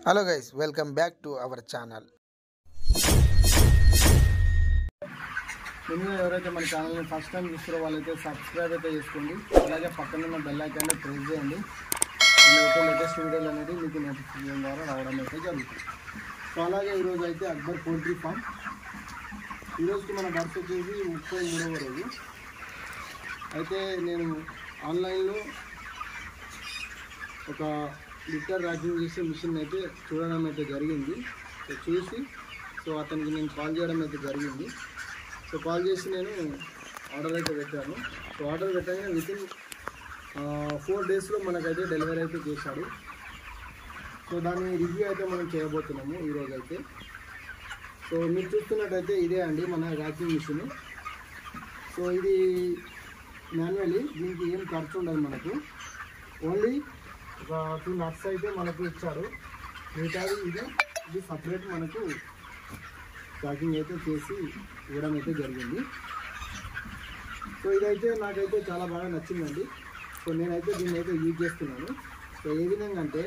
Hello guys, welcome back to our channel. ముందుగా ఎవరైతే మన ఛానల్ని ఫస్ట్ టైం చూస్తారో వాళ్ళైతే సబ్స్క్రైబ్ అయితే చేసుకోండి. అలాగే పక్కన ఉన్న బెల్ ఐకాన్ ప్రెస్ చేయండి. నేనైతే లేటెస్ట్ వీడియోలు అనేది మీకు నోటిఫికేషన్ ద్వారా రావడం అయితే జరుగుతుంది. సో అలాగే ఈరోజు అయితే అక్బర్ పోల్ట్రీ ఫామ్. ఈరోజుకి మన బర్త్ వచ్చేసి 33వ రోజు. అయితే నేను ఆన్లైన్లో ఒక లిటర్ ర్యాకింగ్ చేసే మిషన్ అయితే చూడడం అయితే జరిగింది. సో చూసి అతనికి నేను కాల్ చేయడం అయితే జరిగింది. సో కాల్ చేసి నేను ఆర్డర్ అయితే పెట్టాను. సో ఆర్డర్ పెట్టగానే వితిన్ 4 డేస్లో మనకైతే డెలివరీ అయితే చేశాడు. సో దాని రివ్యూ అయితే మనం చేయబోతున్నాము ఈరోజు అయితే. సో మీరు చూస్తున్నట్టయితే ఇదే అండి మన ర్యాకింగ్ మిషన్. సో ఇది మాన్యువల్లీ, దీనికి ఏం ఖర్చు ఉండదు మనకు. ఓన్లీ ఒక 2 నట్స్ అయితే మనకు ఇచ్చారు. మిగతాది ఇది సపరేట్ మనకు ప్యాకింగ్ అయితే చేసి ఇవ్వడం అయితే జరిగింది. సో ఇదైతే నాకైతే చాలా బాగా నచ్చిందండి. సో నేనైతే దీన్ని అయితే యూజ్ చేస్తున్నాను. సో ఏ విధంగా అంటే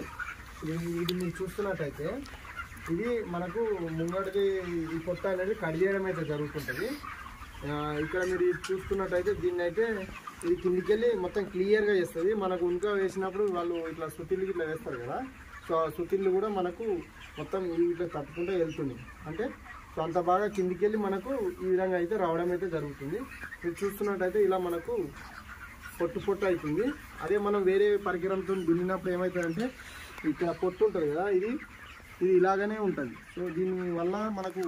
ఇది మీరు చూస్తున్నట్టయితే ఇది మనకు ముంగడిది ఈ కొత్త అనేది కట్ చేయడం అయితే జరుగుతుంటుంది. ఇక్కడ మీరు చూస్తున్నట్టయితే దీన్ని అయితే ఇది కిందికి వెళ్ళి మొత్తం క్లియర్గా చేస్తుంది. మనకు ఉనుక వేసినప్పుడు వాళ్ళు ఇట్లా సుతిళ్ళు ఇట్లా వేస్తారు కదా, సో ఆ సుతిళ్ళు కూడా మనకు మొత్తం ఇట్లా తట్టుకుంటూ వెళ్తుంది. అంటే సో అంత బాగా కిందికి వెళ్ళి మనకు ఈ విధంగా అయితే రావడం అయితే జరుగుతుంది. మీరు చూస్తున్నట్టయితే ఇలా మనకు పొట్టు అవుతుంది. అదే మనం వేరే పరికరంతో దున్నినప్పుడు ఏమవుతుందంటే ఇక్కడ పొట్టు ఉంటుంది కదా, ఇది ఇలాగనే ఉంటుంది. సో దీనివల్ల మనకు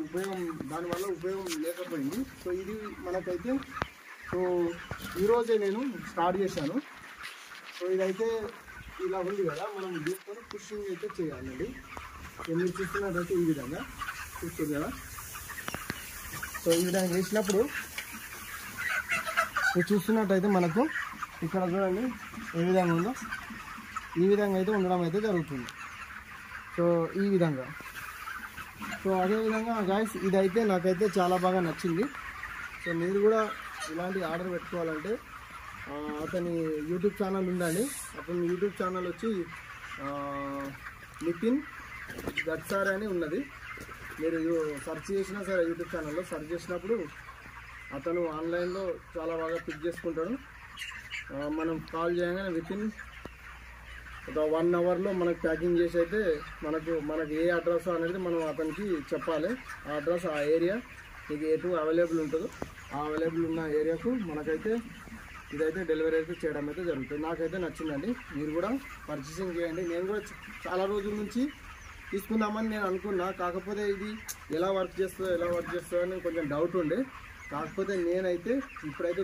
దానివల్ల ఉపయోగం లేకపోయింది. సో ఇది మనకైతే సో ఈరోజే నేను స్టార్ట్ చేశాను. సో ఇదైతే ఇలా ఉంది కదా, మనం దీంతో పుషింగ్ అయితే చేయాలండి. మీరు చూస్తున్నట్టయితే ఈ విధంగా చూస్తుంది కదా. సో ఈ విధంగా చేసినప్పుడు మీరు చూస్తున్నట్టయితే మనకు ఇక్కడ చూడండి ఏ విధంగా ఉందో, ఈ విధంగా అయితే ఉండడం అయితే జరుగుతుంది. సో ఈ విధంగా. సో అదేవిధంగా గాయస్ ఇదైతే నాకైతే చాలా బాగా నచ్చింది. సో మీరు కూడా ఇలాంటి ఆర్డర్ పెట్టుకోవాలంటే అతని యూట్యూబ్ ఛానల్ ఉందండి. అతని యూట్యూబ్ ఛానల్ వచ్చి నితిన్ గడ్సార్ అని ఉన్నది. మీరు సెర్చ్ చేసినా సరే యూట్యూబ్ ఛానల్లో సెర్చ్ చేసినప్పుడు అతను ఆన్లైన్లో చాలా బాగా పిక్ చేసుకుంటాడు. మనం కాల్ చేయగానే వితిన్ ఒక 1 అవర్లో మనకు ప్యాకింగ్ చేసి అయితే మనకు ఏ అడ్రస్ అనేది మనం అతనికి చెప్పాలి. ఆ అడ్రస్, ఆ ఏరియా మీకు ఎటు అవైలబుల్ ఉంటుందో ఆ అవైలబుల్ ఉన్న ఏరియాకు మనకైతే ఇదైతే డెలివరీ అయితే చేయడం అయితే జరుగుతుంది. నాకైతే నచ్చిందండి. మీరు కూడా పర్చేసింగ్ చేయండి. నేను కూడా చాలా రోజుల నుంచి తీసుకుందామని నేను అనుకున్నా. కాకపోతే ఇది ఎలా వర్క్ చేస్తుందో అని కొంచెం డౌట్ ఉండే. కాకపోతే నేనైతే ఇప్పుడైతే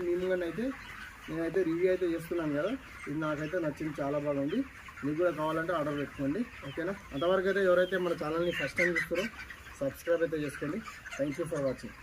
నేనైతే రివ్యూ అయితే చేస్తున్నాను కదా, ఇది నాకైతే నచ్చింది, చాలా బాగుంది. మీకు కూడా కావాలంటే ఆర్డర్ పెట్టుకోండి, ఓకేనా. అంతవరకు అయితే ఎవరైతే మన ఛానల్ని ఫస్ట్ టైం చూస్తారో సబ్స్క్రైబ్ అయితే చేసుకోండి. Thank you for watching.